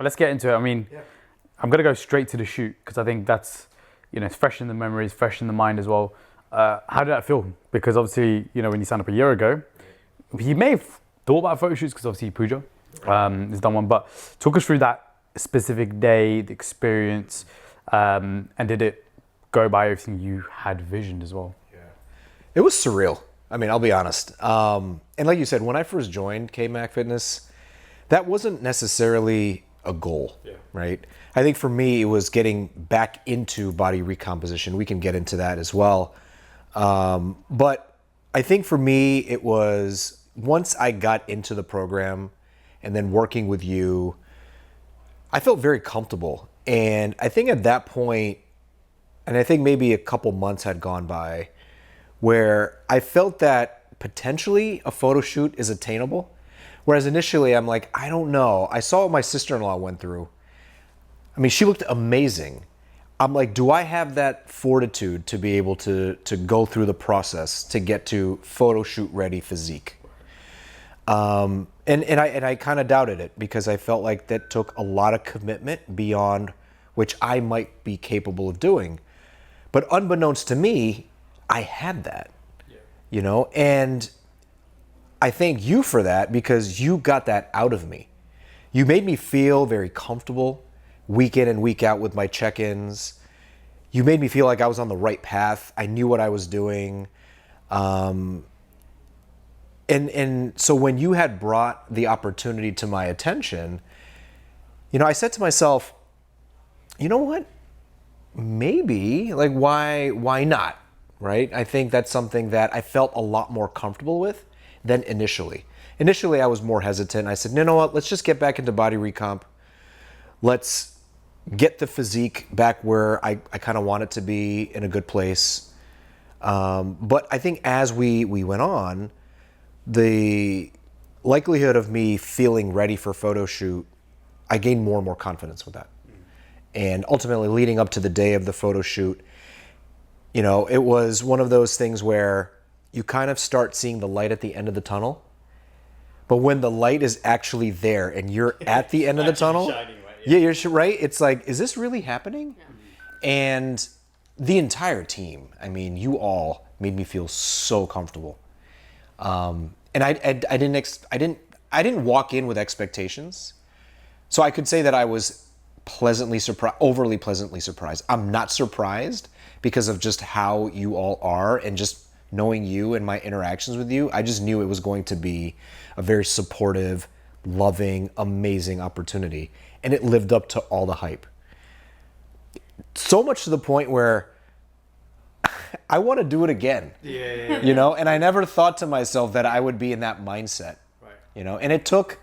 Let's get into it. I mean, I'm going to go straight to the shoot because I think that's, it's fresh in the memories, fresh in the mind as well. How did that feel? Because obviously, when you signed up a year ago, you may have thought about photo shoots because obviously Pooja has done one. But talk us through that specific day, the experience, and did it go by everything you had visioned as well? Yeah. It was surreal. I mean, I'll be honest. And like you said, when I first joined K-Mac Fitness, that wasn't necessarily a goal, right? I think for me, it was getting back into body recomposition. We can get into that as well. But I think for me, it was once I got into the program and then working with you, I felt very comfortable. And I think at that point, and I think maybe a couple months had gone by, where I felt that potentially a photo shoot is attainable. Whereas initially I'm like, I don't know. I saw what my sister-in-law went through. I mean, she looked amazing. I'm like, do I have that fortitude to be able to go through the process to get to photo shoot ready physique? And I kind of doubted it because I felt like that took a lot of commitment beyond which I might be capable of doing. But unbeknownst to me, I had that, and I thank you for that because you got that out of me. You made me feel very comfortable week in and week out with my check-ins. You made me feel like I was on the right path. I knew what I was doing. And so when you had brought the opportunity to my attention, I said to myself, you know what? Maybe, like, why not, right? I think that's something that I felt a lot more comfortable with than initially. Initially, I was more hesitant. I said, you know what? Let's just get back into body recomp. Let's get the physique back where I kind of want it to be, in a good place. But I think as we went on, the likelihood of me feeling ready for photo shoot, I gained more and more confidence with that. And ultimately, leading up to the day of the photo shoot, it was one of those things where you kind of start seeing the light at the end of the tunnel. But when the light is actually there and you're at the end of the tunnel, you're right. It's like, is this really happening? Yeah. And the entire team, I mean, you all made me feel so comfortable. And I didn't walk in with expectations. So I could say that I was overly pleasantly surprised. I'm not surprised because of just how you all are and just knowing you and my interactions with you. I just knew it was going to be a very supportive, loving, amazing opportunity. And it lived up to all the hype. So much to the point where I want to do it again. Yeah. And I never thought to myself that I would be in that mindset. Right. And it took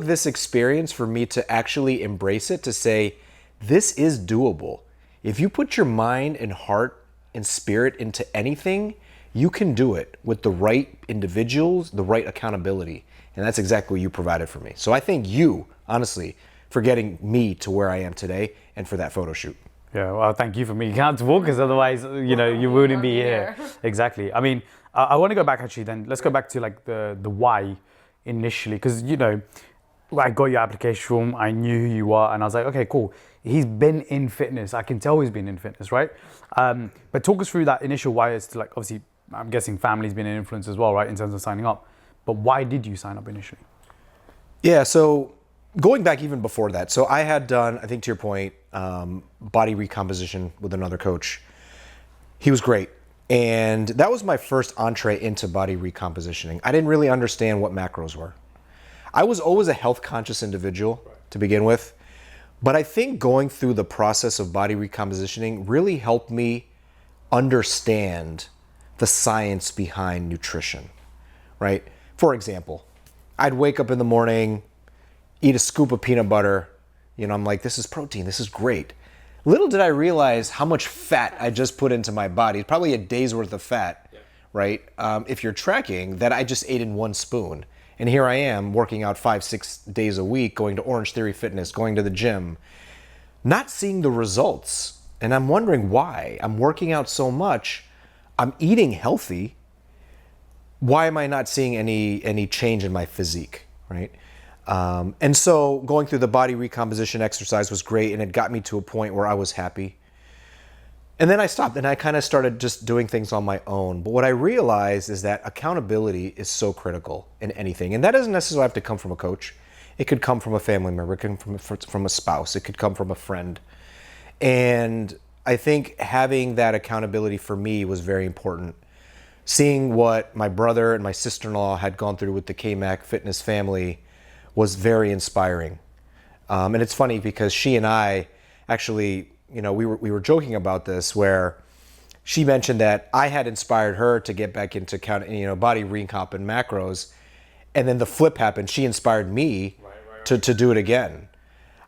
this experience for me to actually embrace it, to say, this is doable. If you put your mind and heart and spirit into anything, you can do it with the right individuals, the right accountability. And that's exactly what you provided for me. So I thank you, honestly, for getting me to where I am today and for that photo shoot. Yeah, well, thank you for being accountable because otherwise, you wouldn't be here. Exactly. I mean, I want to go back actually then. Let's go back to like the why initially because, I got your application form, I knew who you are, and I was like, okay, cool. He's been in fitness. I can tell he's been in fitness, right? But talk us through that initial why. It's like, obviously, I'm guessing family's been an influence as well, right, in terms of signing up. But why did you sign up initially? Yeah, so going back even before that, so I had done, I think to your point, body recomposition with another coach. He was great. And that was my first entree into body recompositioning. I didn't really understand what macros were. I was always a health conscious individual to begin with, but I think going through the process of body recompositioning really helped me understand the science behind nutrition, right? For example, I'd wake up in the morning, eat a scoop of peanut butter, I'm like, this is protein, this is great. Little did I realize how much fat I just put into my body, probably a day's worth of fat, right? If you're tracking, that I just ate in one spoon. And here I am working out 5-6 days a week, going to Orange Theory Fitness, going to the gym, not seeing the results. And I'm wondering why. I'm working out so much. I'm eating healthy. Why am I not seeing any change in my physique, right? And so going through the body recomposition exercise was great, and it got me to a point where I was happy. And then I stopped and I kind of started just doing things on my own. But what I realized is that accountability is so critical in anything. And that doesn't necessarily have to come from a coach. It could come from a family member. It could come from a spouse. It could come from a friend. And I think having that accountability for me was very important. Seeing what my brother and my sister-in-law had gone through with the KMAC fitness family was very inspiring. And it's funny because she and I actually, we were joking about this, where she mentioned that I had inspired her to get back into body recomp and macros, and then the flip happened. She inspired me to do it again.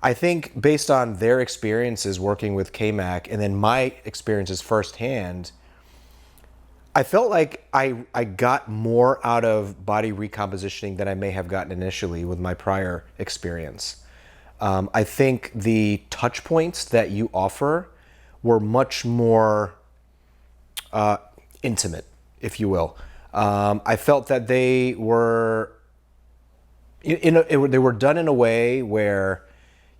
I think based on their experiences working with KMAC and then my experiences firsthand, I felt like I got more out of body recompositioning than I may have gotten initially with my prior experience. I think the touch points that you offer were much more intimate, if you will. I felt that they were they were done in a way where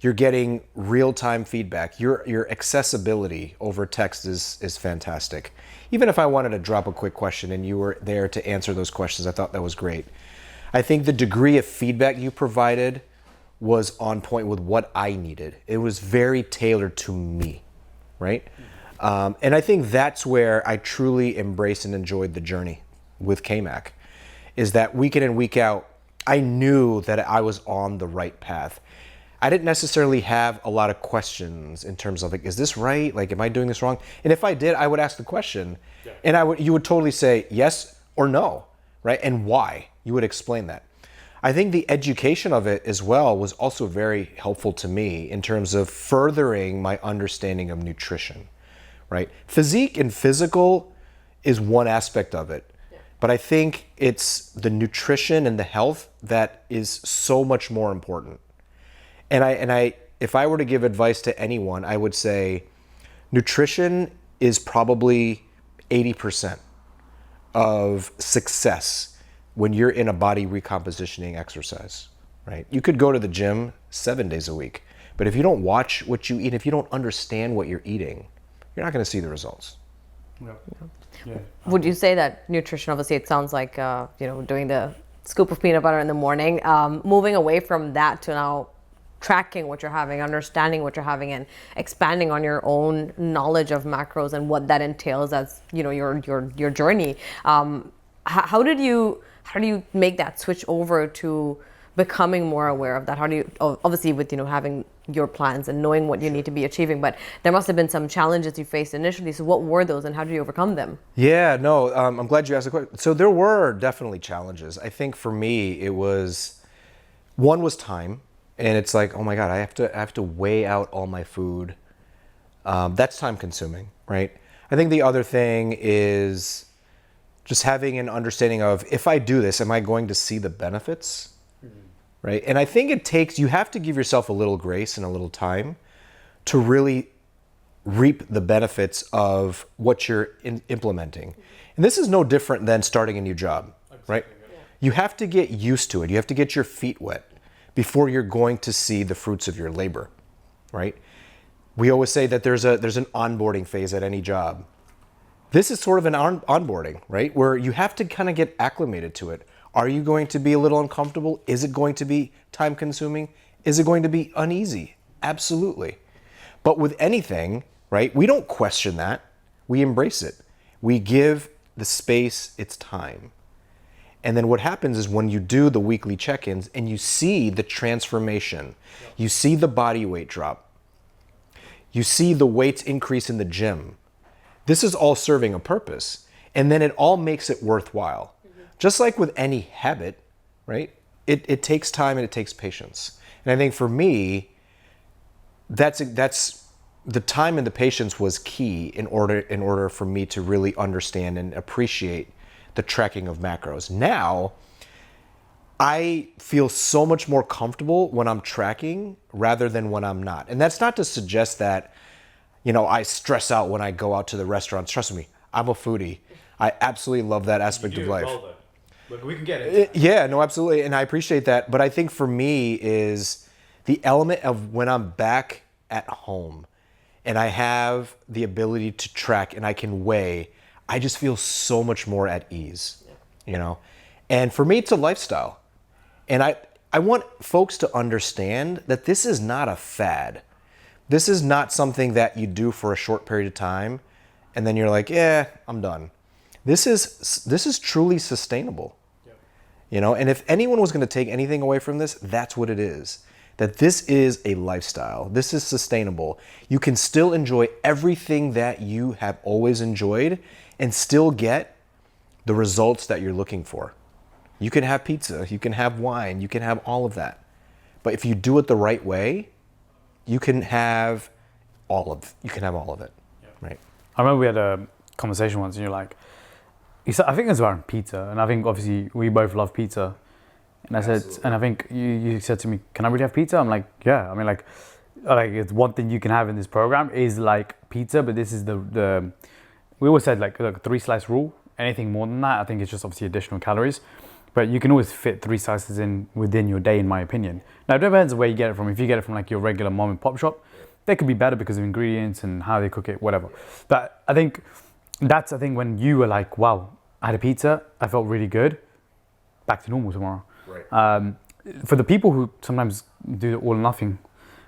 you're getting real-time feedback. Your accessibility over text is fantastic. Even if I wanted to drop a quick question and you were there to answer those questions, I thought that was great. I think the degree of feedback you provided was on point with what I needed. It was very tailored to me, right? And I think that's where I truly embraced and enjoyed the journey with KMAC, is that week in and week out, I knew that I was on the right path. I didn't necessarily have a lot of questions in terms of like, is this right? Like, am I doing this wrong? And if I did, I would ask the question, and you would totally say yes or no, right? And why? You would explain that. I think the education of it as well was also very helpful to me in terms of furthering my understanding of nutrition, right? Physique and physical is one aspect of it, but I think it's the nutrition and the health that is so much more important. And I, if I were to give advice to anyone, I would say nutrition is probably 80% of success when you're in a body recompositioning exercise, right? You could go to the gym 7 days a week, but if you don't watch what you eat, if you don't understand what you're eating, you're not going to see the results. Yeah. Would you say that nutrition, obviously it sounds like, doing the scoop of peanut butter in the morning, moving away from that to now tracking what you're having, understanding what you're having, and expanding on your own knowledge of macros and what that entails as your journey. How do you make that switch over to becoming more aware of that? How do you, obviously with having your plans and knowing what you need to be achieving, but there must have been some challenges you faced initially. So what were those and how did you overcome them? Yeah, no, I'm glad you asked the question. So there were definitely challenges. I think for me, one was time. And it's like, oh my God, I have to weigh out all my food. That's time consuming, right? I think the other thing is just having an understanding of, if I do this, am I going to see the benefits, right? And I think you have to give yourself a little grace and a little time to really reap the benefits of what you're implementing. And this is no different than starting a new job, right? Yeah. You have to get used to it. You have to get your feet wet before you're going to see the fruits of your labor, right? We always say that there's an onboarding phase at any job. This is sort of an onboarding, right? Where you have to kind of get acclimated to it. Are you going to be a little uncomfortable? Is it going to be time consuming? Is it going to be uneasy? Absolutely. But with anything, right, we don't question that. We embrace it. We give the space its time. And then what happens is when you do the weekly check-ins and you see the transformation, you see the body weight drop, you see the weights increase in the gym, this is all serving a purpose. And then it all makes it worthwhile. Just like with any habit, right? It takes time and it takes patience. And I think for me, that's the time and the patience was key in order for me to really understand and appreciate the tracking of macros. Now, I feel so much more comfortable when I'm tracking rather than when I'm not. And that's not to suggest that, I stress out when I go out to the restaurants. Trust me, I'm a foodie. I absolutely love that aspect of life. Look, we can get it. Yeah, no, absolutely. And I appreciate that. But I think for me is the element of when I'm back at home and I have the ability to track and I can weigh, I just feel so much more at ease, you know? And for me, it's a lifestyle. And I want folks to understand that this is not a fad. This is not something that you do for a short period of time and then you're like, yeah, I'm done. This is truly sustainable. You know, and if anyone was going to take anything away from this, that's what it is. That this is a lifestyle. This is sustainable. You can still enjoy everything that you have always enjoyed and still get the results that you're looking for. You can have pizza, you can have wine, you can have all of that. But if you do it the right way, you can have all of it, right? I remember we had a conversation once and you're like, I think it was around pizza, and I think obviously we both love pizza. And I said, and I think you said to me, "Can I really have pizza?" I'm like, "Yeah." I mean, like it's one thing you can have in this program is like pizza, but this is the we always said like a 3-slice rule. Anything more than that, I think it's just obviously additional calories. But you can always fit 3 slices in within your day, in my opinion. Now it depends on where you get it from. If you get it from like your regular mom and pop shop, they could be better because of ingredients and how they cook it, whatever. But I think that's, I think, when you were like, wow, I had a pizza, I felt really good, back to normal tomorrow. Right. For the people who sometimes do all or nothing,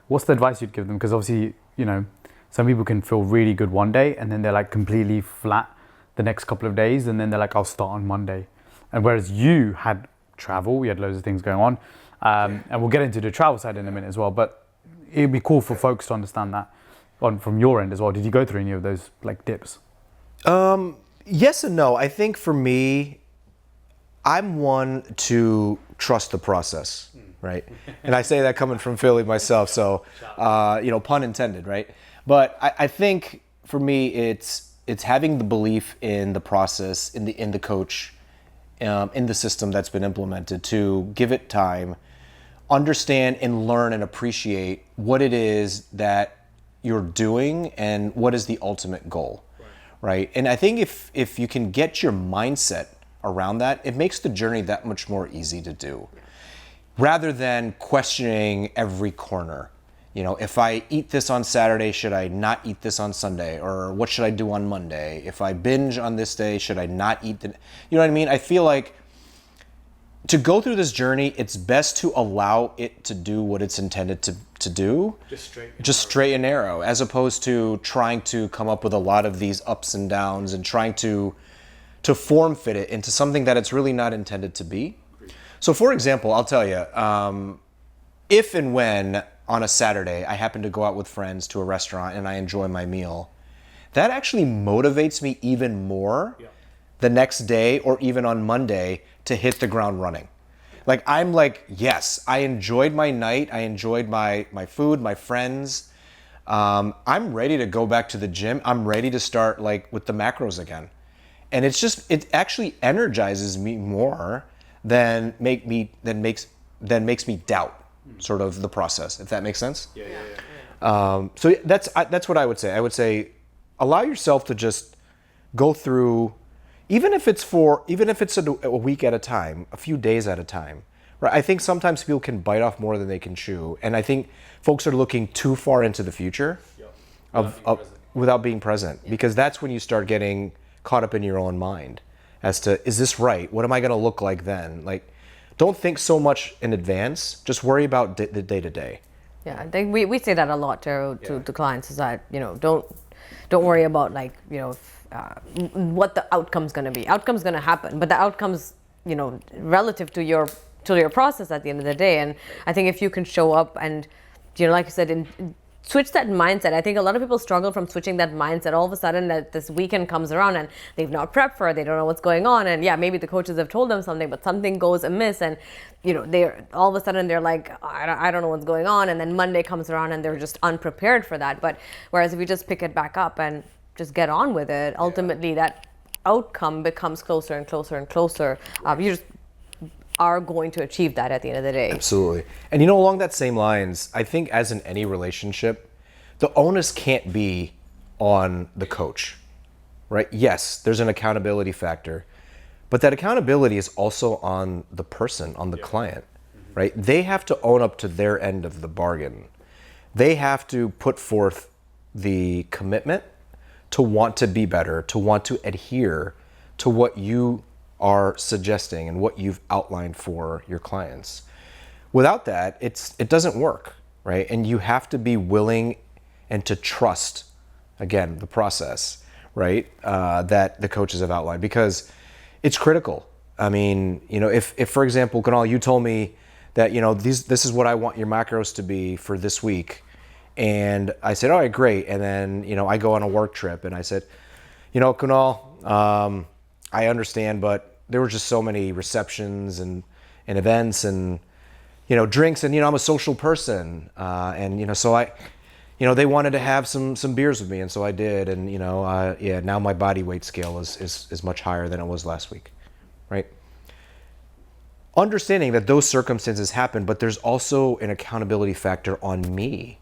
what's the advice you'd give them? Because obviously, you know, some people can feel really good one day and then they're like completely flat the next couple of days, and then they're like, I'll start on Monday. And whereas you had travel, you had loads of things going on, and we'll get into the travel side in a minute as well, but it'd be cool for folks to understand that from your end as well. Did you go through any of those like dips? Yes and no. I think for me, I'm one to trust the process, right? And I say that coming from Philly myself, so pun intended, right? But I think for me, it's having the belief in the process, in the coach, in the system that's been implemented, to give it time, understand and learn and appreciate what it is that you're doing and what is the ultimate goal. Right. And I think if you can get your mindset around that, it makes the journey that much more easy to do. Rather than questioning every corner. You know, if I eat this on Saturday, should I not eat this on Sunday? Or what should I do on Monday? If I binge on this day, should I not eat you know what I mean? I feel like to go through this journey, it's best to allow it to do what it's intended to do. Just straight and narrow, as opposed to trying to come up with a lot of these ups and downs and trying to form fit it into something that it's really not intended to be. So for example, I'll tell you, if and when on a Saturday I happen to go out with friends to a restaurant and I enjoy my meal, that actually motivates me even more the next day or even on Monday to hit the ground running. Like, I'm like, yes, I enjoyed my night. I enjoyed my food, my friends. I'm ready to go back to the gym. I'm ready to start like with the macros again. And it actually energizes me more than makes me doubt sort of the process, if that makes sense. So that's what I would say. I would say, allow yourself to just go through, even if it's a week at a time, a few days at a time, right? I think sometimes people can bite off more than they can chew, and I think folks are looking too far into the future without being present, because that's when you start getting caught up in your own mind as to, is this right? What am I going to look like then? Like, don't think so much in advance. Just worry about the day to day. Yeah, I think we say that a lot to clients, is that, you know, don't worry about like, you know, what the outcome's going to be. Outcome's going to happen, but the outcome's, you know, relative to your process at the end of the day. And I think if you can show up and, you know, like you said, switch that mindset. I think a lot of people struggle from switching that mindset. All of a sudden that this weekend comes around and they've not prepped for it. They don't know what's going on. And yeah, maybe the coaches have told them something, but something goes amiss. And, you know, they're all of a sudden they're like, I don't know what's going on. And then Monday comes around and they're just unprepared for that. But whereas if we just pick it back up and just get on with it, ultimately that outcome becomes closer and closer and closer. You just are going to achieve that at the end of the day. Absolutely. And you know, along that same lines, I think as in any relationship, the onus can't be on the coach, right? Yes, there's an accountability factor, But that accountability is also on the person, on the client, right? They have to own up to their end of the bargain. They have to put forth the commitment to want to be better, to want to adhere to what you are suggesting and what you've outlined for your clients. Without that, it doesn't work, right? And you have to be willing and to trust, again, the process, right? That the coaches have outlined, because it's critical. I mean, if for example, Kunal, you told me that, this is what I want your macros to be for this week. And I said, all right, great. And then, I go on a work trip and I said, Kunal, I understand, but there were just so many receptions and events and, drinks, and, I'm a social person. And, so they wanted to have some beers with me. And so I did. And, now my body weight scale is much higher than it was last week. Right. Understanding that those circumstances happen, but there's also an accountability factor on me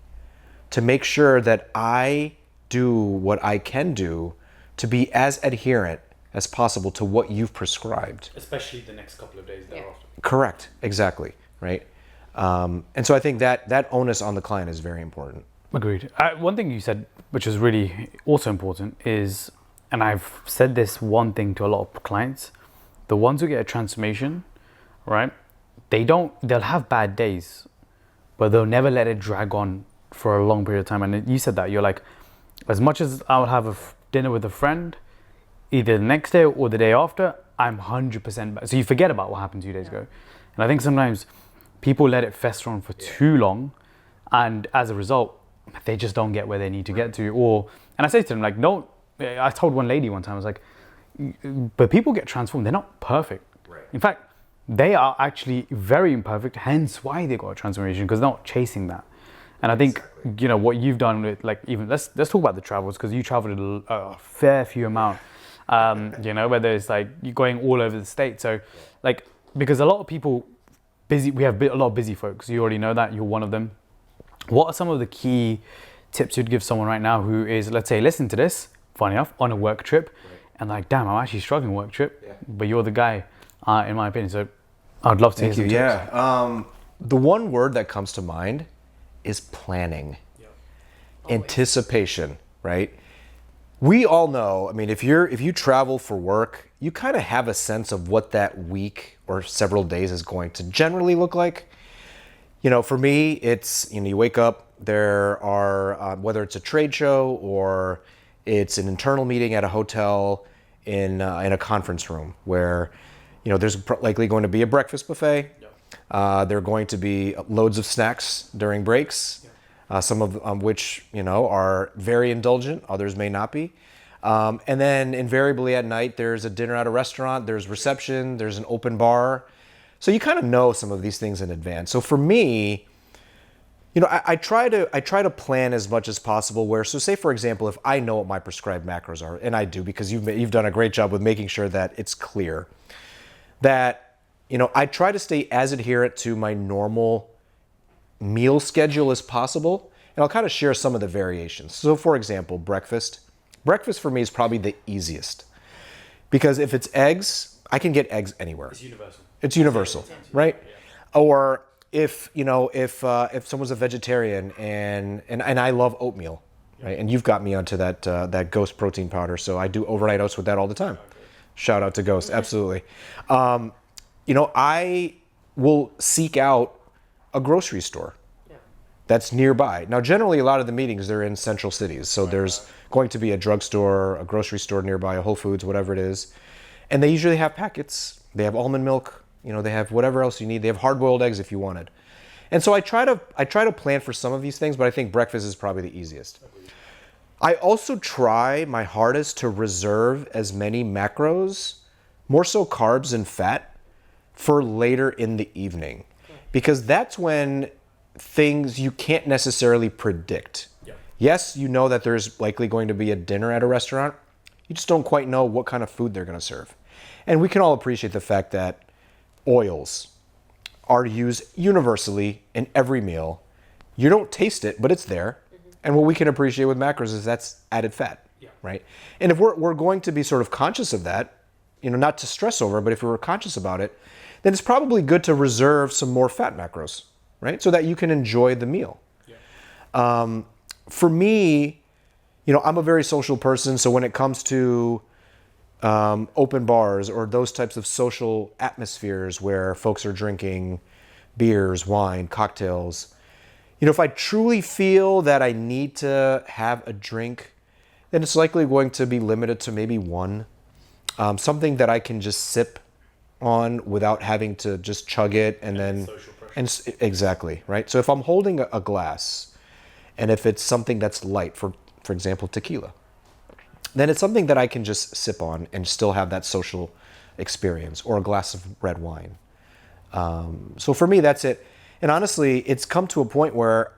to make sure that I do what I can do to be as adherent as possible to what you've prescribed. Especially the next couple of days thereafter. Correct. Exactly. Right. And so I think that onus on the client is very important. Agreed. One thing you said, which is really also important, is, and I've said this one thing to a lot of clients, the ones who get a transformation, right? They'll have bad days, but they'll never let it drag on for a long period of time. And you said that, you're like, as much as I would have dinner with a friend, either the next day or the day after, I'm 100% back. So you forget about what happened 2 days ago. And I think sometimes people let it fester on for too long, and as a result, they just don't get where they need to get to. And I say to them, like, I told one lady one time, I was like, but people get transformed, they're not perfect. Right. In fact, they are actually very imperfect, hence why they got a transformation, because they're not chasing that. And I think, what you've done with, like, even, let's talk about the travels, because you traveled a fair few amount, whether it's like you're going all over the state. So, like, because a lot of people, we have a lot of busy folks, you already know that, you're one of them. What are some of the key tips you'd give someone right now who is, let's say, listen to this, funny enough, on a work trip, and like, damn, I'm actually struggling work trip, but you're the guy, in my opinion. So I'd love to hear some tips. Yeah. The one word that comes to mind is planning. Anticipation, right? We all know, I mean, if you travel for work, you kind of have a sense of what that week or several days is going to generally look like. For me, it's, you wake up, there are, whether it's a trade show or it's an internal meeting at a hotel in a conference room where, there's likely going to be a breakfast buffet. There are going to be loads of snacks during breaks, some of which, are very indulgent, others may not be. And then invariably at night, there's a dinner at a restaurant, there's reception, there's an open bar. So you kind of know some of these things in advance. So for me, I try to plan as much as possible where, so say for example, if I know what my prescribed macros are, and I do because you've done a great job with making sure that it's clear, that, I try to stay as adherent to my normal meal schedule as possible. And I'll kind of share some of the variations. So for example, breakfast for me is probably the easiest, because if it's eggs, I can get eggs anywhere. It's universal, right? Or if someone's a vegetarian and I love oatmeal, right? And you've got me onto that Ghost protein powder, so I do overnight oats with that all the time. Shout out to Ghost, absolutely. I will seek out a grocery store that's nearby. Now, generally, a lot of the meetings, they're in central cities, so there's going to be a drugstore, a grocery store nearby, a Whole Foods, whatever it is, and they usually have packets. They have almond milk. They have whatever else you need. They have hard-boiled eggs if you wanted. And so I try to plan for some of these things, but I think breakfast is probably the easiest. I also try my hardest to reserve as many macros, more so carbs and fat, for later in the evening, because that's when things you can't necessarily predict. Yes, you know that there's likely going to be a dinner at a restaurant. You just don't quite know what kind of food they're going to serve. And we can all appreciate the fact that oils are used universally in every meal. You don't taste it, but it's there. And what we can appreciate with macros is that's added fat, right? And if we're going to be sort of conscious of that, not to stress over, but if we were conscious about it, then it's probably good to reserve some more fat macros, right? So that you can enjoy the meal. For me, I'm a very social person. So when it comes to open bars or those types of social atmospheres where folks are drinking beers, wine, cocktails, if I truly feel that I need to have a drink, then it's likely going to be limited to maybe one. Something that I can just sip on without having to just chug it and then... Exactly, right? So if I'm holding a glass, and if it's something that's light, for example, tequila, then it's something that I can just sip on and still have that social experience, or a glass of red wine. So for me, that's it. And honestly, it's come to a point where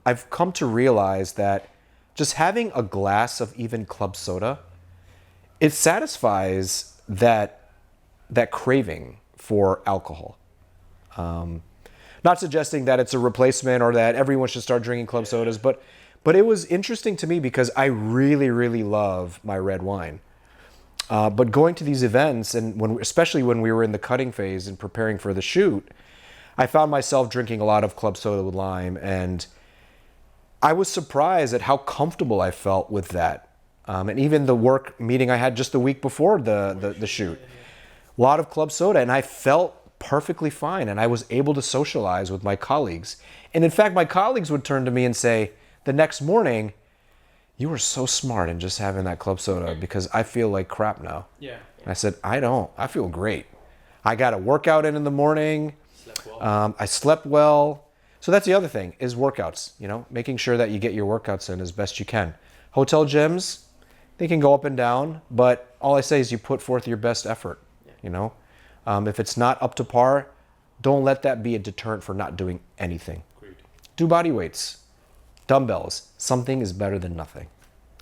I've come to realize that just having a glass of even club soda, it satisfies that craving for alcohol. Not suggesting that it's a replacement or that everyone should start drinking club sodas, but it was interesting to me because I really, really love my red wine. But going to these events, and especially when we were in the cutting phase and preparing for the shoot, I found myself drinking a lot of club soda with lime, and I was surprised at how comfortable I felt with that. And even the work meeting I had just the week before the shoot, a lot of club soda, and I felt perfectly fine, and I was able to socialize with my colleagues. And in fact, my colleagues would turn to me and say the next morning, "You were so smart in just having that club soda because I feel like crap now." Yeah. And I said, "I don't. I feel great. I got a workout in the morning. I slept well." So that's the other thing is workouts, making sure that you get your workouts in as best you can. Hotel gyms, they can go up and down, but all I say is you put forth your best effort, If it's not up to par, don't let that be a deterrent for not doing anything. Agreed. Do body weights, dumbbells. Something is better than nothing.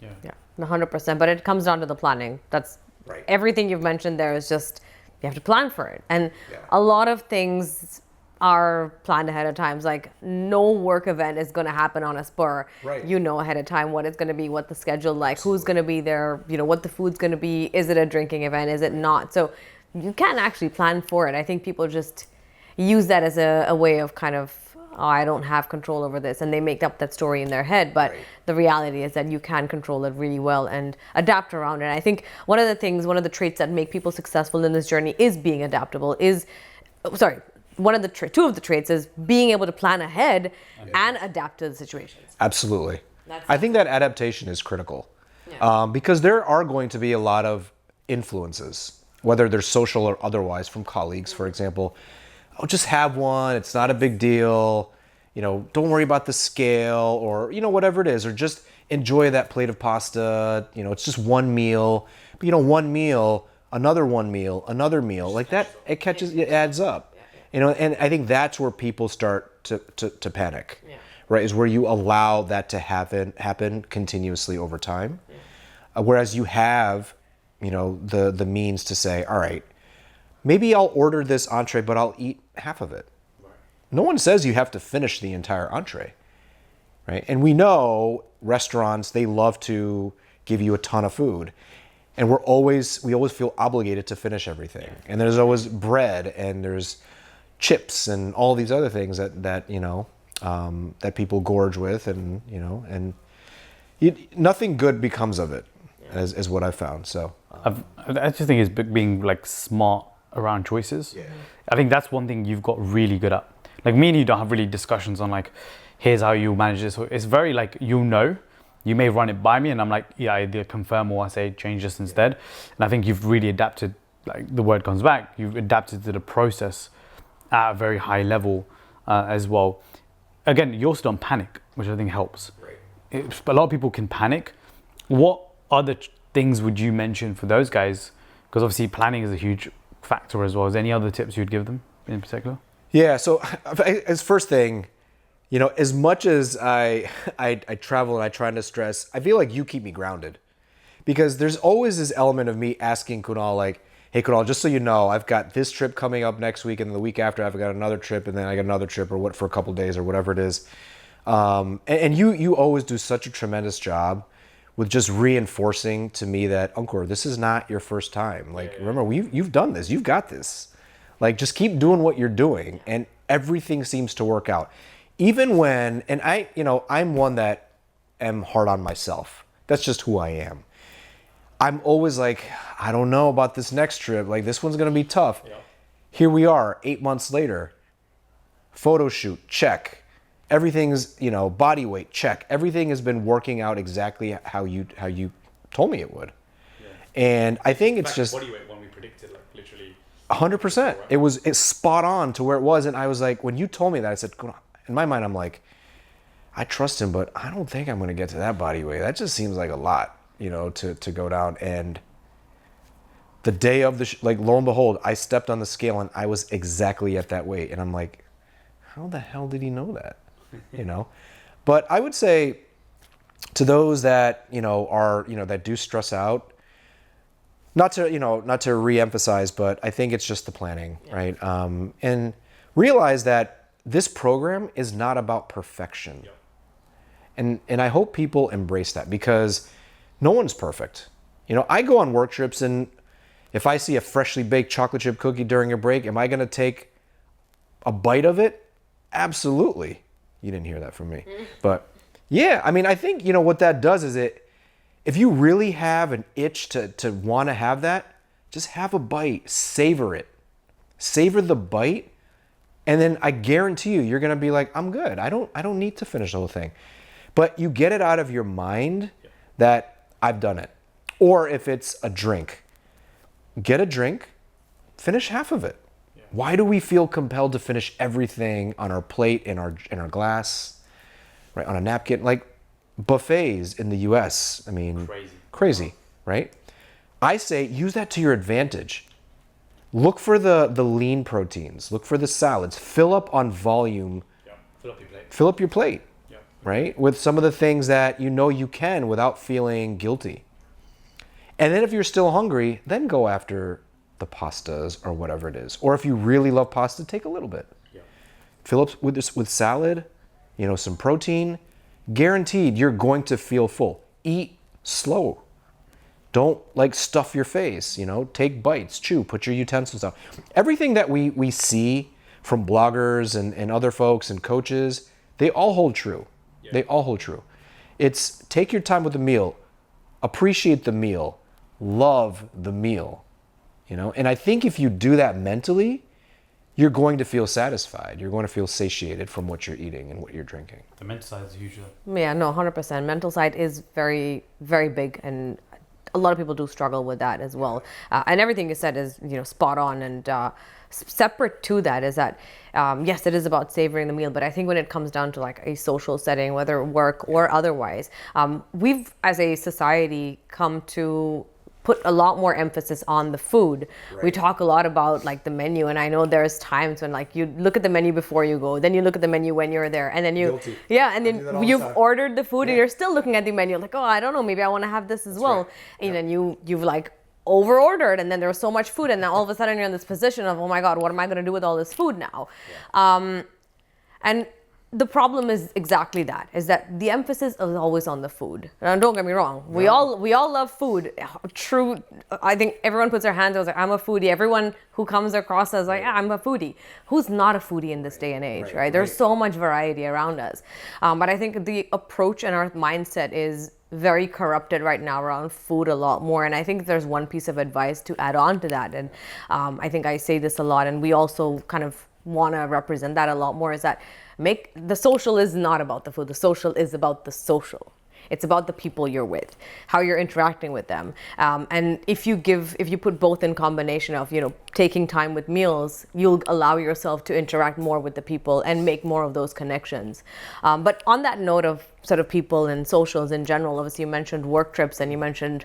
Yeah, 100%. But it comes down to the planning. That's right. Everything you've mentioned there is just, you have to plan for it. And a lot of things are planned ahead of time. Like no work event is going to happen on a spur. Right. You know ahead of time what it's going to be, what the schedule like, who's going to be there, what the food's going to be. Is it a drinking event? Is it not? So you can't actually plan for it. I think people just use that as a way of kind of, I don't have control over this, and they make up that story in their head. But the reality is that you can control it really well and adapt around it. And I think one of the traits that make people successful in this journey is being adaptable. Two of the traits is being able to plan ahead and adapt to the situations. Absolutely. I think that adaptation is critical because there are going to be a lot of influences, whether they're social or otherwise, from colleagues, for example. "Oh, just have one. It's not a big deal. Don't worry about the scale," or, whatever it is, or just enjoy that plate of pasta. It's just one meal. But, one meal, another one meal, another meal, like that, it adds up. And I think that's where people start to panic, right? Is where you allow that to happen continuously over time. Whereas you have, the means to say, all right, maybe I'll order this entree, but I'll eat half of it. No one says you have to finish the entire entree, right? And we know restaurants, they love to give you a ton of food. And we always feel obligated to finish everything. And there's always bread, and there's chips and all these other things that that people gorge with, and nothing good becomes of it, is what I've found. So I just think it's being like smart around choices. I think that's one thing you've got really good at. Like me and you don't have really discussions on like, here's how you manage this. It's very like, you may run it by me and I'm like, yeah, I either confirm or I say change this instead. And I think you've really adapted, like the word comes back, you've adapted to the process at a very high level as well. Again, you also don't panic, which I think helps. A lot of people can panic. What other things would you mention for those guys? Because obviously planning is a huge factor as well. Is there any other tips you'd give them in particular? Yeah, so as first thing, as much as I travel and I try to stress, I feel like you keep me grounded. Because there's always this element of me asking Kunal, like, "Hey Kunal, just so you know, I've got this trip coming up next week, and the week after I've got another trip, and then I got another trip, or what, for a couple of days or whatever it is." And you always do such a tremendous job with just reinforcing to me that, Ankur, this is not your first time. Like, remember, you've done this. You've got this. Like, just keep doing what you're doing, and everything seems to work out. Even when, and I'm one that am hard on myself. That's just who I am. I'm always like, I don't know about this next trip. Like, this one's going to be tough. Yeah. Here we are, 8 months later. Photo shoot, check. Everything's, body weight, check. Everything has been working out exactly how you told me it would. Yeah. And I think it's just body weight when we predicted, like literally 100%. It's spot on to where it was. And I was like, when you told me that, I said, in my mind, I'm like, I trust him, but I don't think I'm going to get to that body weight. That just seems like a lot, to go down. And the day of the lo and behold, I stepped on the scale and I was exactly at that weight. And I'm like, how the hell did he know that? But I would say to those that, are, that do stress out, not to re-emphasize, but I think it's just the planning, right? And realize that this program is not about perfection. And I hope people embrace that, because no one's perfect. I go on work trips, and if I see a freshly baked chocolate chip cookie during a break, am I going to take a bite of it? Absolutely. You didn't hear that from me. But yeah, I mean, I think, what that does is if you really have an itch to want to have that, just have a bite, savor it. Savor the bite. And then I guarantee you're going to be like, I'm good. I don't need to finish the whole thing. But you get it out of your mind that I've done it. Or if it's a drink, get a drink, finish half of it. Why do we feel compelled to finish everything on our plate, in our glass, right, on a napkin? Like buffets in the US, I mean, crazy, right? I say use that to your advantage. Look for the lean proteins. Look for the salads. Fill up on volume. Fill up your plate. Fill up your plate, right? With some of the things that you can without feeling guilty. And then if you're still hungry, then go after the pastas or whatever it is. Or if you really love pasta, take a little bit. Fill up with salad, some protein. Guaranteed you're going to feel full. Eat slow. Don't stuff your face, take bites, chew, put your utensils down. Everything that we see from bloggers and other folks and coaches, they all hold true. They all hold true. It's take your time with the meal, appreciate the meal, love the meal. And I think if you do that mentally, you're going to feel satisfied. You're going to feel satiated from what you're eating and what you're drinking. The mental side is huge. Yeah, no, 100%. Mental side is very, very big, and a lot of people do struggle with that as well. And everything you said is, spot on. And separate to that is that, yes, it is about savoring the meal, but I think when it comes down to like a social setting, whether work or otherwise, we've as a society come to put a lot more emphasis on the food. Right. We talk a lot about like the menu, and I know there's times when like you look at the menu before you go, then you look at the menu when you're there, and then and then you've ordered the food and you're still looking at the menu like, oh, I don't know, maybe I want to have this as well. Right. And then you've like over ordered, and then there was so much food, and now all of a sudden you're in this position of, oh my God, what am I going to do with all this food now? And the problem is exactly that, is that the emphasis is always on the food. Now, don't get me wrong. We all love food. True. I think everyone puts their hands out like, I'm a foodie. Everyone who comes across as like, yeah, I'm a foodie. Who's not a foodie in this day and age, right? There's so much variety around us. But I think the approach and our mindset is very corrupted right now around food a lot more. And I think there's one piece of advice to add on to that. And I think I say this a lot, and we also kind of want to represent that a lot more, is that the social is not about the food. The social is about the social. It's about the people you're with, how you're interacting with them. And if you put both in combination of, taking time with meals, you'll allow yourself to interact more with the people and make more of those connections. But on that note of sort of people and socials in general, obviously you mentioned work trips and you mentioned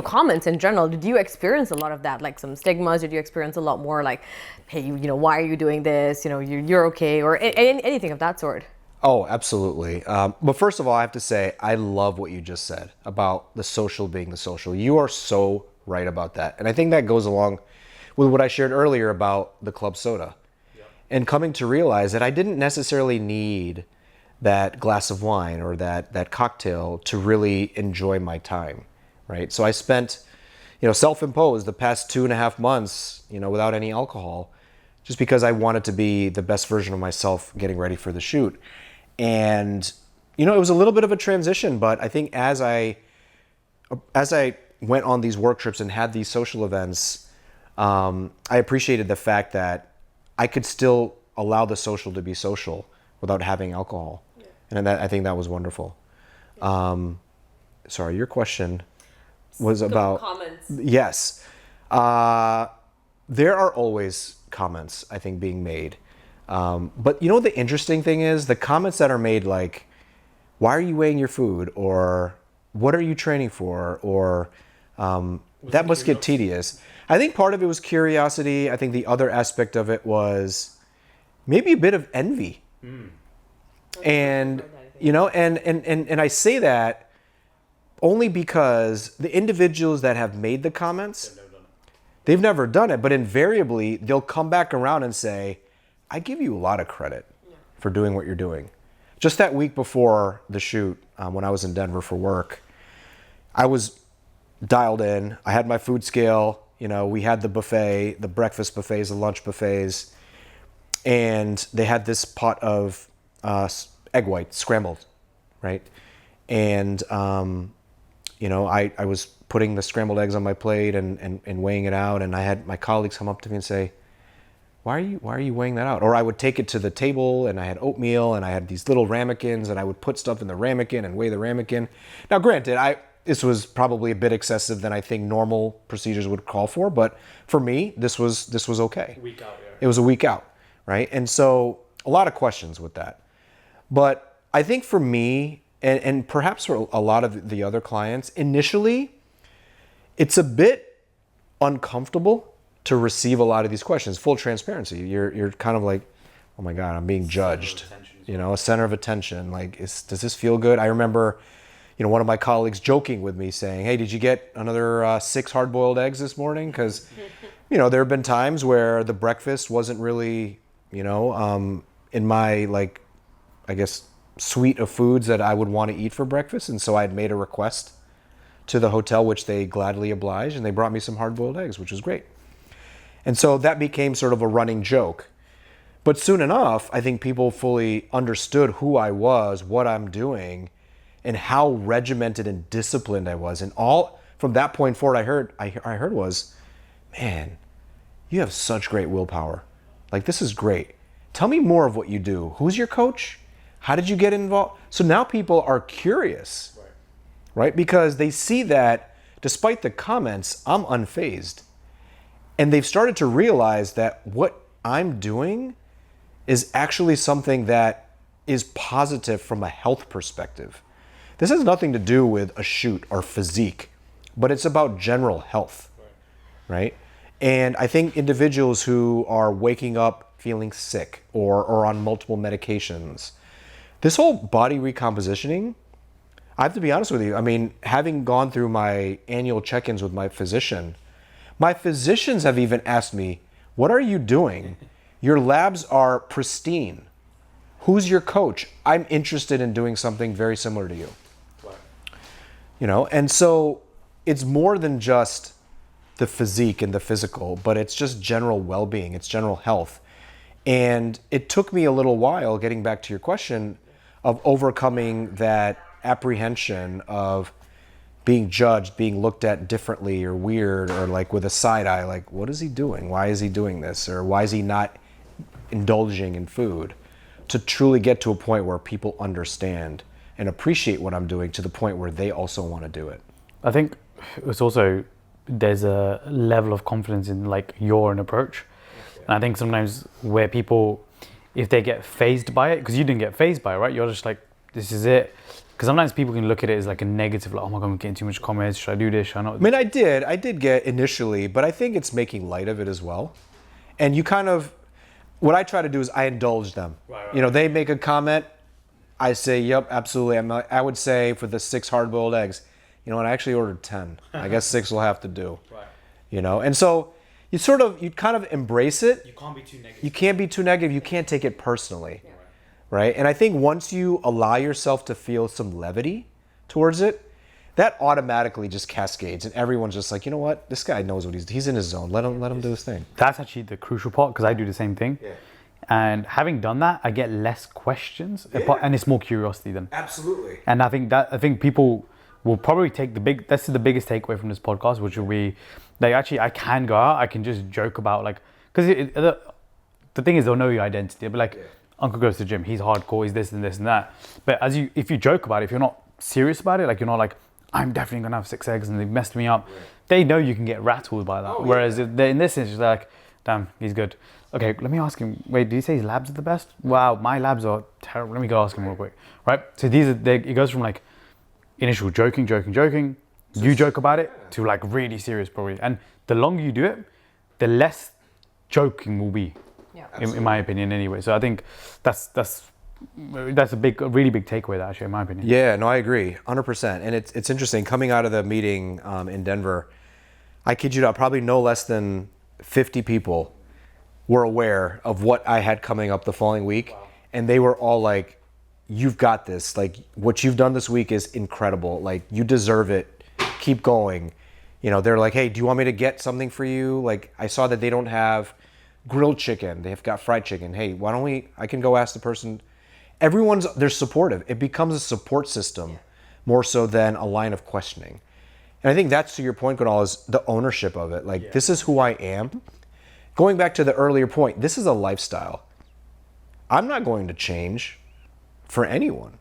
comments in general. Did you experience a lot of that, like some stigmas? Did you experience a lot more like, hey, why are you doing this? You're okay, or anything of that sort? Oh, absolutely. But first of all, I have to say, I love what you just said about the social being the social. You are so right about that. And I think that goes along with what I shared earlier about the club soda. Yeah. And coming to realize that I didn't necessarily need that glass of wine or that cocktail to really enjoy my time, right? So I spent, self-imposed the past 2.5 months, without any alcohol, just because I wanted to be the best version of myself getting ready for the shoot. And, it was a little bit of a transition, but I think as I went on these work trips and had these social events, I appreciated the fact that I could still allow the social to be social without having alcohol. Yeah. And I think that was wonderful. Yeah. Sorry, your question was about comments. Yes. There are always comments, I think, being made. But the interesting thing is the comments that are made like, why are you weighing your food? Or what are you training for? Or that must get tedious. I think part of it was curiosity. I think the other aspect of it was maybe a bit of envy. And, and I say that only because the individuals that have made the comments, they've never done it, but invariably they'll come back around and say, I give you a lot of credit for doing what you're doing. Just that week before the shoot, when I was in Denver for work, I was dialed in. I had my food scale. We had the buffet, the breakfast buffets, the lunch buffets, and they had this pot of egg white, scrambled, right? And, I was putting the scrambled eggs on my plate and weighing it out, and I had my colleagues come up to me and say, why are you weighing that out? Or I would take it to the table, and I had oatmeal, and I had these little ramekins, and I would put stuff in the ramekin and weigh the ramekin. Now, granted, this was probably a bit excessive than I think normal procedures would call for, but for me, this was okay. Week out, yeah. It was a week out, right? And so a lot of questions with that. But I think for me, and perhaps for a lot of the other clients, initially, it's a bit uncomfortable to receive a lot of these questions. Full transparency. You're kind of like, oh my God, I'm being judged. A center of attention. Like, does this feel good? I remember, one of my colleagues joking with me saying, hey, did you get another 6 hard-boiled eggs this morning? Because, there have been times where the breakfast wasn't really, in my, like, I guess, suite of foods that I would want to eat for breakfast. And so I had made a request to the hotel, which they gladly obliged, and they brought me some hard-boiled eggs, which was great. And so that became sort of a running joke. But soon enough, I think people fully understood who I was, what I'm doing, and how regimented and disciplined I was. And all from that point forward, I heard was, man, you have such great willpower. Like, this is great. Tell me more of what you do. Who's your coach? How did you get involved? So now people are curious, right? Because they see that despite the comments, I'm unfazed. And they've started to realize that what I'm doing is actually something that is positive from a health perspective. This has nothing to do with a shoot or physique, but it's about general health, right? And I think individuals who are waking up feeling sick or on multiple medications, this whole body recompositioning, I have to be honest with you. I mean, having gone through my annual check-ins with my physicians have even asked me, what are you doing? Your labs are pristine. Who's your coach? I'm interested in doing something very similar to you. And so it's more than just the physique and the physical, but it's just general well-being, it's general health. And it took me a little while, getting back to your question, of overcoming that apprehension of being judged, being looked at differently or weird or like with a side eye, like, what is he doing? Why is he doing this? Or why is he not indulging in food? To truly get to a point where people understand and appreciate what I'm doing to the point where they also want to do it. I think it's also, there's a level of confidence in like your own approach. And I think sometimes where people, if they get fazed by it, because you didn't get fazed by it, right? You're just like, this is it. Because sometimes people can look at it as like a negative, like, oh my God, I'm getting too much comments. Should I do this? Should I not? I mean, I did get initially, but I think it's making light of it as well. And you kind of, what I try to do is I indulge them. Right. They make a comment, I say, yep, absolutely. I would say for the 6 hard-boiled eggs, I actually ordered 10. I guess 6 will have to do. Right. And so you kind of embrace it. You can't be too negative. You can't be too negative. You can't take it personally. Yeah. right? And I think once you allow yourself to feel some levity towards it, that automatically just cascades, and everyone's just like, you know what, this guy knows what he's in his zone. Let him do his thing. That's actually the crucial part, because I do the same thing. Yeah. And having done that, I get less questions, and it's more curiosity then. Absolutely. And I think people will probably take that's the biggest takeaway from this podcast, which will be like, actually, I can go out, I can just joke about, like, because the thing is, they'll know your identity. They'll be like, Uncle goes to the gym, he's hardcore, he's this and this and that. But if you joke about it, if you're not serious about it, like, you're not like, I'm definitely gonna have 6 eggs and they messed me up. Right. They know you can get rattled by that. Whereas in this instance, they're like, damn, he's good. Okay, let me ask him. Wait, did he say his labs are the best? Wow, my labs are terrible. Let me go ask him real quick. Right? So it goes from like initial joking, you joke about it, to like really serious probably. And the longer you do it, the less joking will be. Yeah. In my opinion, anyway. So I think that's a really big takeaway, that actually, in my opinion. Yeah, no, I agree, 100%. And it's interesting, coming out of the meeting in Denver, I kid you not, probably no less than 50 people were aware of what I had coming up the following week. Wow. And they were all like, you've got this. Like, what you've done this week is incredible. Like, you deserve it. Keep going. You know, they're like, hey, do you want me to get something for you? Like, I saw that they don't have grilled chicken. They've got fried chicken. Hey, why don't I can go ask the person. They're supportive. It becomes a support system more so than a line of questioning. And I think that's, to your point, Kunal, is the ownership of it. Like, this is who I am. Going back to the earlier point, this is a lifestyle. I'm not going to change for anyone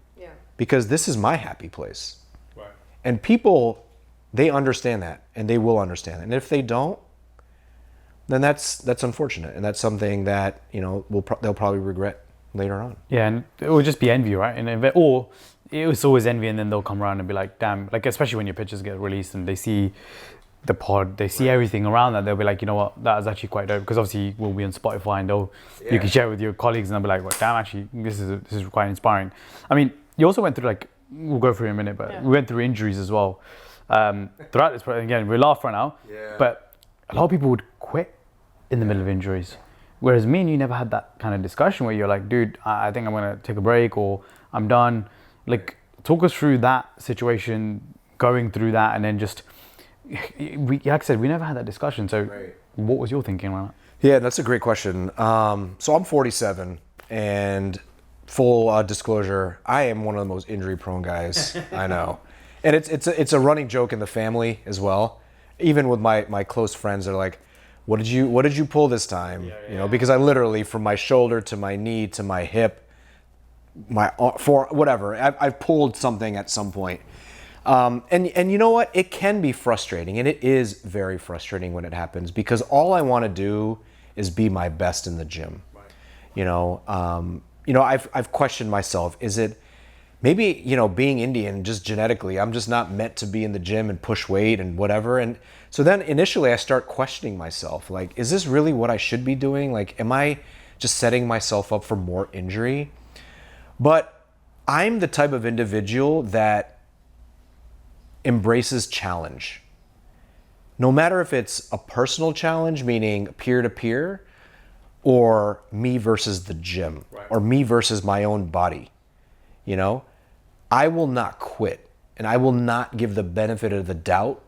because this is my happy place. Right. And people, they understand that, and they will understand it. And if they don't, then that's unfortunate, and that's something that, you know, they'll probably regret later on. Yeah, and it will just be envy, right? Or it was always envy, and then they'll come around and be like, damn, like, especially when your pictures get released and they see the pod, they see everything around that, they'll be like, you know what, that was actually quite dope, because obviously we'll be on Spotify, and you can share it with your colleagues, and they'll be like, well, damn, actually, this is quite inspiring. I mean, you also went through, like, we'll go through in a minute, but we went through injuries as well. Throughout this, again, we laugh right now, but a lot of people would quit in the middle of injuries. Whereas me and you never had that kind of discussion where you're like, dude, I think I'm gonna take a break, or I'm done. Like, talk us through that situation, going through that, and then just, like I said, we never had that discussion. So what was your thinking around that? Yeah, that's a great question. So I'm 47, and full disclosure, I am one of the most injury prone guys I know. And it's a running joke in the family as well. Even with my close friends, they're like, what did you pull this time? You know, because I literally, from my shoulder to my knee to my hip, whatever, I've pulled something at some point. And you know what? It can be frustrating, and it is very frustrating when it happens, because all I want to do is be my best in the gym. Right. You know, I've questioned myself. Is it maybe, you know, being Indian, just genetically, I'm just not meant to be in the gym and push weight and whatever. And so then initially I start questioning myself, like, is this really what I should be doing? Like, am I just setting myself up for more injury? But I'm the type of individual that embraces challenge. No matter if it's a personal challenge, meaning peer-to-peer, or me versus the gym, or me versus my own body, you know, I will not quit, and I will not give the benefit of the doubt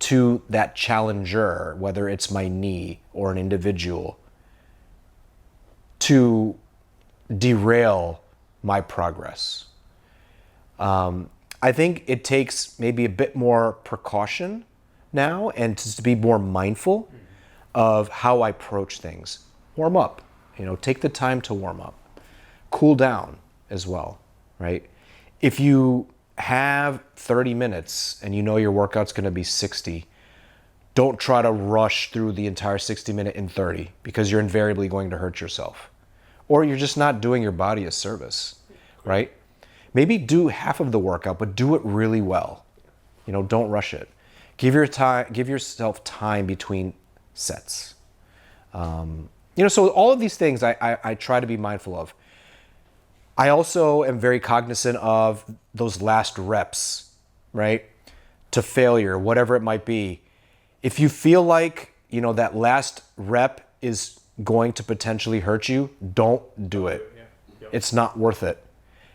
to that challenger, whether it's my knee or an individual, to derail my progress. I think it takes maybe a bit more precaution now, and to be more mindful of how I approach things. Warm up, you know, take the time to warm up. Cool down as well, right? If you have 30 minutes and you know your workout's gonna be 60, don't try to rush through the entire 60 minute in 30, because you're invariably going to hurt yourself. Or you're just not doing your body a service, right? Maybe do half of the workout, but do it really well. You know, don't rush it. Give yourself time between sets. You know, so all of these things I try to be mindful of. I also am very cognizant of those last reps, right? To failure, whatever it might be. If you feel like, you know, that last rep is going to potentially hurt you, don't do it. It's not worth it.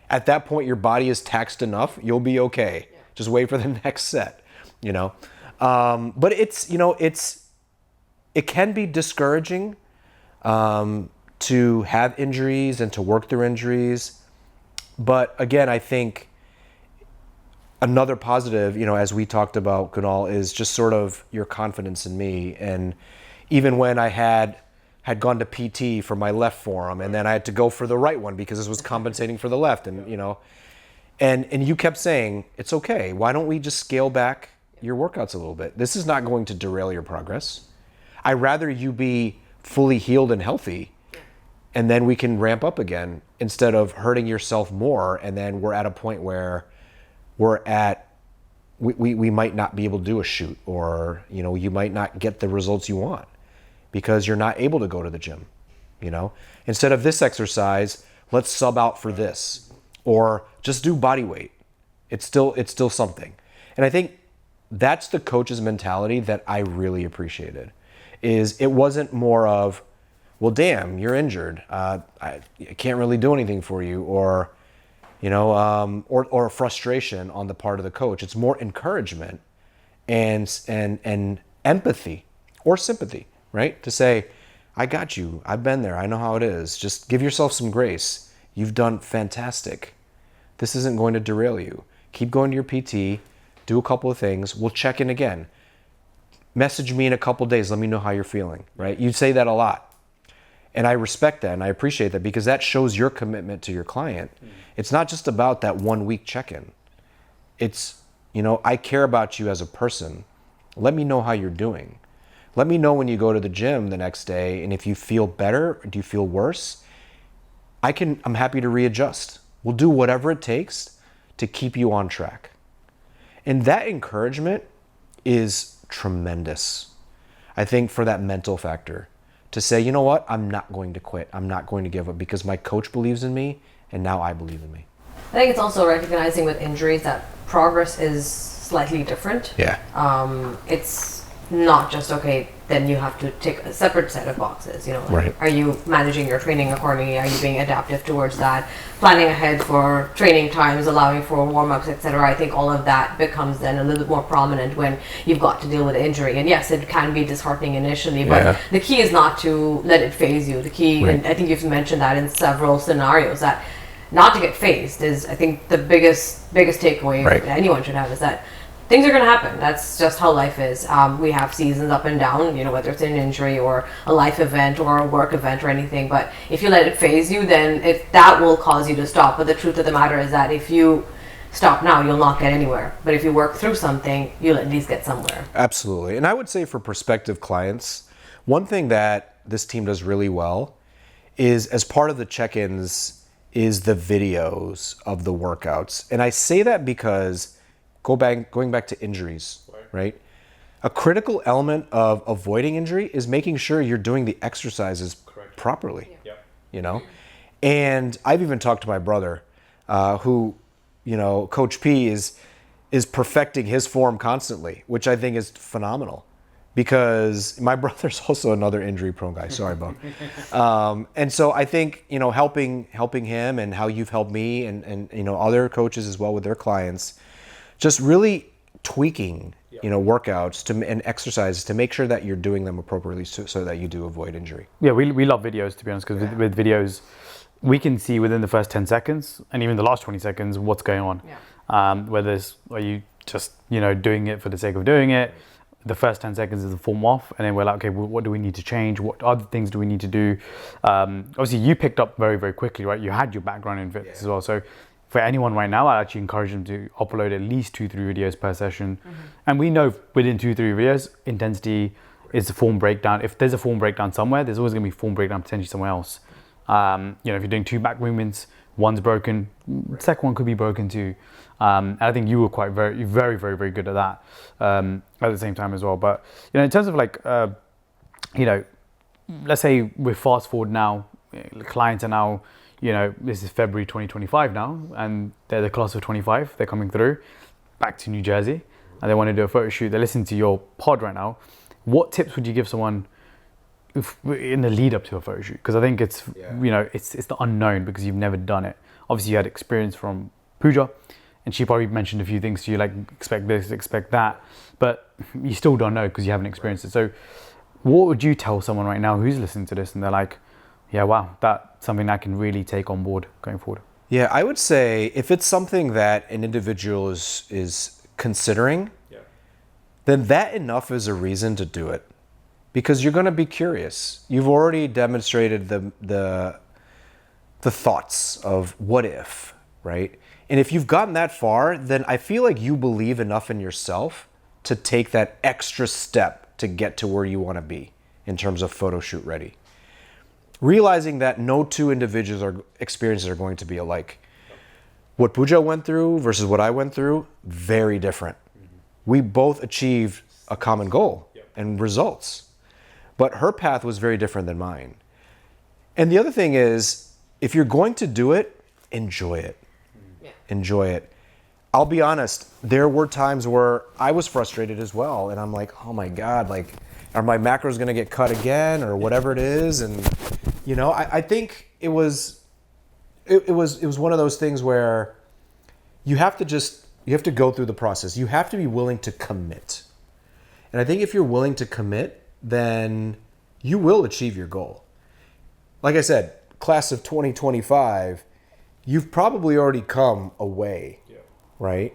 At that point, your body is taxed enough. You'll be okay. Just wait for the next set, you know. But it's, you know, it can be discouraging to have injuries and to work through injuries. But again, I think another positive, you know, as we talked about, Kunal, is just sort of your confidence in me. And even when I had gone to PT for my left forearm, and then I had to go for the right one because this was compensating for the left, and you know, and you kept saying, it's okay. Why don't we just scale back your workouts a little bit? This is not going to derail your progress. I'd rather you be fully healed and healthy, and then we can ramp up again instead of hurting yourself more. And then we're at a point where we might not be able to do a shoot, or, you know, you might not get the results you want because you're not able to go to the gym, you know? Instead of this exercise, let's sub out for this, or just do body weight. It's still something. And I think that's the coach's mentality that I really appreciated. Is it wasn't more of, well, damn, you're injured. I can't really do anything for you, or, you know, or frustration on the part of the coach. It's more encouragement and empathy or sympathy, right? To say, I got you. I've been there. I know how it is. Just give yourself some grace. You've done fantastic. This isn't going to derail you. Keep going to your PT. Do a couple of things. We'll check in again. Message me in a couple of days. Let me know how you're feeling, right? You say that a lot. And I respect that and I appreciate that, because that shows your commitment to your client. It's not just about that 1 week check-in. It's, you know, I care about you as a person. Let me know how you're doing. Let me know when you go to the gym the next day, and if you feel better or do you feel worse, I'm happy to readjust. We'll do whatever it takes to keep you on track. And that encouragement is tremendous, I think, for that mental factor. To say, you know what, I'm not going to quit. I'm not going to give up because my coach believes in me, and now I believe in me. I think it's also recognizing with injuries that progress is slightly different. Yeah. It's not just, okay, then you have to tick a separate set of boxes, you know, like, right. Are you managing your training accordingly? Are you being adaptive towards that? Planning ahead for training times, allowing for warm-ups, etc. I think all of that becomes then a little bit more prominent when you've got to deal with injury. And yes, it can be disheartening initially, but the key is not to let it phase you. The key, right. And I think you've mentioned that in several scenarios, that not to get phased is, I think, the biggest takeaway right. anyone should have, is that things are going to happen. That's just how life is. We have seasons up and down, you know, whether it's an injury or a life event or a work event or anything. But if you let it phase you, then that will cause you to stop. But the truth of the matter is that if you stop now, you'll not get anywhere. But if you work through something, you'll at least get somewhere. Absolutely. And I would say for prospective clients, one thing that this team does really well is, as part of the check-ins, is the videos of the workouts. And I say that because going back to injuries, right? A critical element of avoiding injury is making sure you're doing the exercises properly, you know? And I've even talked to my brother, who, you know, Coach P is perfecting his form constantly, which I think is phenomenal, because my brother's also another injury-prone guy. Sorry, Bo. And so I think, you know, helping him, and how you've helped me, and you know, other coaches as well with their clients, just really tweaking, you know, workouts and exercises to make sure that you're doing them appropriately, so that you do avoid injury. Yeah, we love videos, to be honest, because with videos, we can see within the first 10 seconds and even the last 20 seconds what's going on. Whether are you just, you know, doing it for the sake of doing it? The first 10 seconds is the form off, and then we're like, okay, well, what do we need to change? What other things do we need to do? Obviously, you picked up very, very quickly, right? You had your background in fitness as well. So for anyone right now, I actually encourage them to upload at least 2-3 videos per session. And we know within 2-3 videos, intensity is the form breakdown. If there's a form breakdown somewhere, there's always going to be form breakdown potentially somewhere else. You know, if you're doing 2 back movements, one's broken, second one could be broken too. And I think you were very, very, very good at that at the same time as well. But, you know, in terms of like, you know, let's say we fast forward now, clients are now, you know, this is February 2025 now, and they're the class of 25. They're coming through back to New Jersey, and they want to do a photo shoot. They're listening to your pod right now. What tips would you give someone in the lead up to a photo shoot? Because I think it's Yeah. you know it's the unknown because you've never done it. Obviously, you had experience from Pooja, and she probably mentioned a few things to you like expect this, expect that, but you still don't know because you haven't experienced it. So, what would you tell someone right now who's listening to this and they're like, yeah, wow, that's something I can really take on board going forward? Yeah, I would say if it's something that an individual is considering, then that enough is a reason to do it, because you're going to be curious. You've already demonstrated the thoughts of what if, right? And if you've gotten that far, then I feel like you believe enough in yourself to take that extra step to get to where you want to be in terms of photo shoot ready. Realizing that no two experiences are going to be alike. What Pooja went through versus what I went through, very different. We both achieved a common goal and results, but her path was very different than mine. And the other thing is, if you're going to do it, enjoy it. Enjoy it. I'll be honest, there were times where I was frustrated as well, and I'm like, oh my God, like, are my macros gonna get cut again or whatever it is? And you know, I think it was one of those things where you have to go through the process. You have to be willing to commit. And I think if you're willing to commit, then you will achieve your goal. Like I said, class of 2025, you've probably already come a way, right?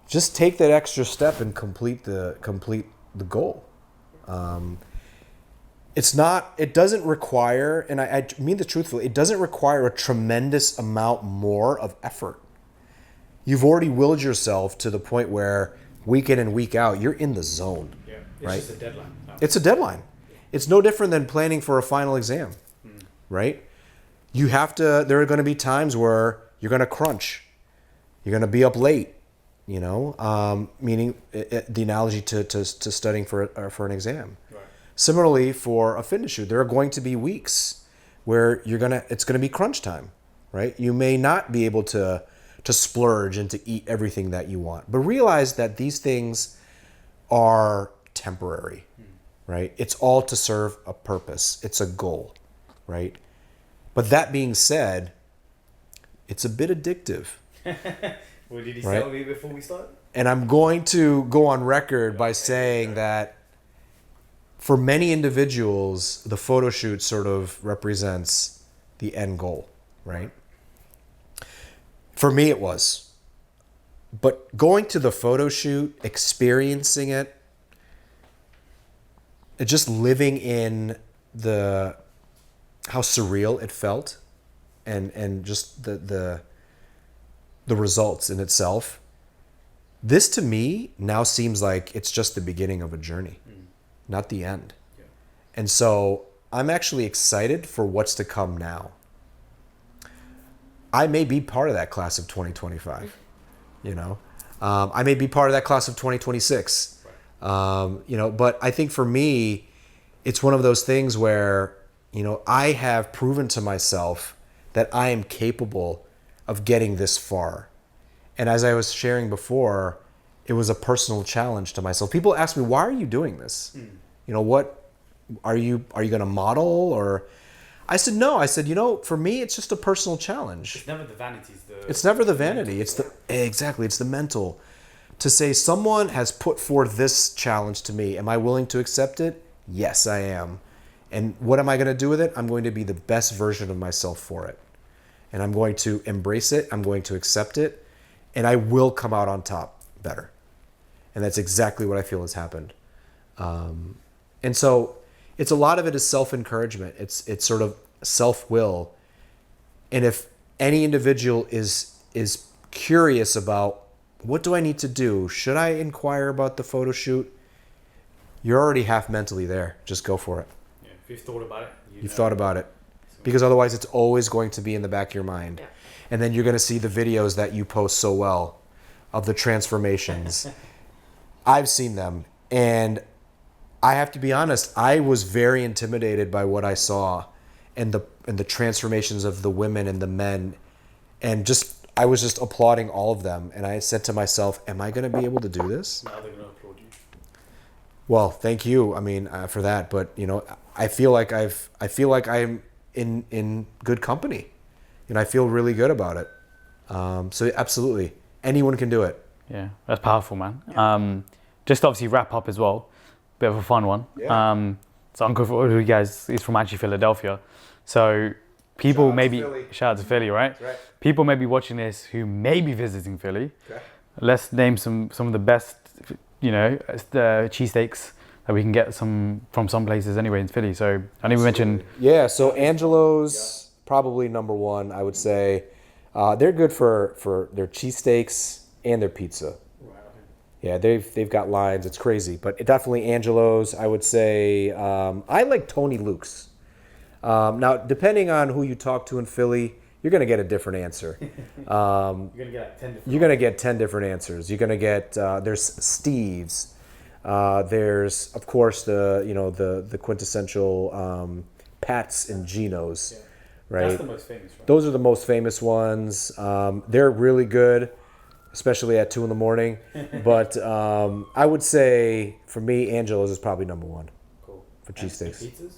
Just take that extra step and complete the goal. It doesn't require, and I mean this truthfully, it doesn't require a tremendous amount more of effort. You've already willed yourself to the point where week in and week out, you're in the zone, right? It's just a deadline. It's a deadline. It's no different than planning for a final exam, right? There are going to be times where you're going to crunch. You're going to be up late, meaning the analogy to studying for an exam. Right. Similarly, for a fitness shoot, there are going to be weeks where it's going to be crunch time, right? You may not be able to splurge and to eat everything that you want, but realize that these things are temporary, right? It's all to serve a purpose. It's a goal, right? But that being said, it's a bit addictive. What did he right? tell me before we started? And I'm going to go on record by saying that for many individuals, the photo shoot sort of represents the end goal, right? For me, it was. But going to the photo shoot, experiencing it, just living in how surreal it felt, and just the results in itself. This to me now seems like it's just the beginning of a journey, not the end. Yeah. And so I'm actually excited for what's to come now. I may be part of that class of 2025, I may be part of that class of 2026, but I think for me, it's one of those things where, I have proven to myself that I am capable of getting this far. And as I was sharing before, it was a personal challenge to myself. People ask me, why are you doing this? What are you going to model? Or I said, no. I said, for me, it's just a personal challenge. It's never the vanity. It's never the vanity. It's the mental. To say someone has put forth this challenge to me. Am I willing to accept it? Yes, I am. And what am I going to do with it? I'm going to be the best version of myself for it. And I'm going to embrace it. I'm going to accept it. And I will come out on top better. And that's exactly what I feel has happened. And so a lot of it is self-encouragement. It's sort of self-will. And if any individual is curious about, what do I need to do? Should I inquire about the photo shoot? You're already half mentally there. Just go for it. Yeah, if you've thought about it. You've thought about it. Because otherwise it's always going to be in the back of your mind. Yeah. And then you're going to see the videos that you post so well of the transformations. I've seen them. And I have to be honest, I was very intimidated by what I saw and the transformations of the women and the men. And I was just applauding all of them. And I said to myself, am I going to be able to do this? Now they're going to applaud you. Well, thank you. I mean, for that. But, I feel like I'm in good company, and I feel really good about it. So absolutely, anyone can do it. Yeah, that's powerful, man. Just to obviously wrap up as well, bit of a fun one. Yeah. So Uncle, who you guys is from actually Philadelphia. So people Shout out to maybe Philly. shout out to Philly, right? That's right. People may be watching this who may be visiting Philly. Okay. Let's name some of the best, the cheesesteaks that we can get from some places anyway in Philly. So I know we mentioned. Yeah, so Angelo's probably number one, I would say. They're good for their cheesesteaks and their pizza. Yeah, they've got lines. It's crazy, but definitely Angelo's. I would say I like Tony Luke's. Now, depending on who you talk to in Philly, you're gonna get a different answer. You're gonna get 10 different answers. You're gonna get there's Steve's. There's of course the quintessential Pat's and Geno's, right? That's the most famous, right? Those are the most famous ones. They're really good, especially at 2 a.m. But I would say for me, Angelo's is probably number one. Cool. For cheesesteaks. Pizzas?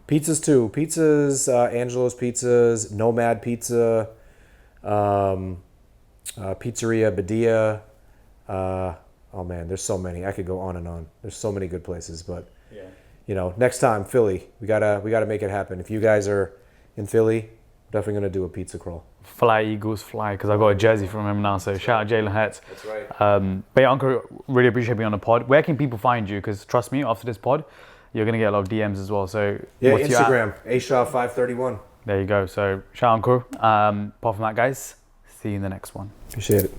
Pizzas too. Pizzas, Angelo's Pizzas, Nomad Pizza, Pizzeria Badia. Oh man, there's so many. I could go on and on. There's so many good places, but next time Philly, we gotta make it happen. If you guys are in Philly, I'm definitely gonna do a pizza crawl. Fly Eagles fly, because I got a jersey from him now. So shout out Jalen Hurts. That's right. But yeah, Ankur, really appreciate being on the pod. Where can people find you? Because trust me, after this pod, you're gonna get a lot of DMs as well. So Yeah, what's your Instagram, Ashaw531. There you go. So shout out Ankur. Apart from that, guys, see you in the next one. Appreciate it.